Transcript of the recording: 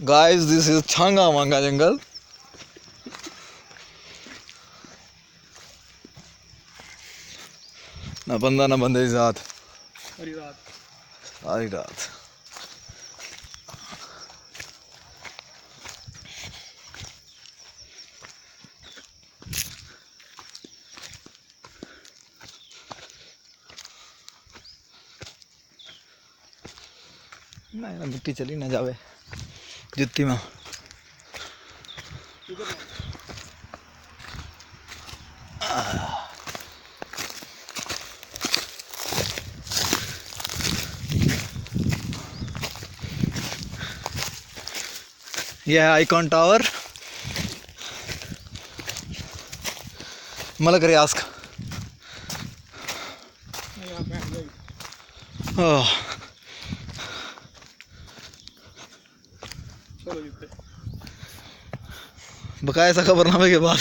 Guys this is Changa मांगा जंगल। ना बंदा ना बंदे की जात, सारी रात सारी रात। ना ना मिट्टी चली ना जावे जुत्ती में। इधर ना यह है आइकॉन टावर मलक रियाज का। यहाँ बैठ गई। ओह, चलो जीते बकाया सा खबरनामे के बाद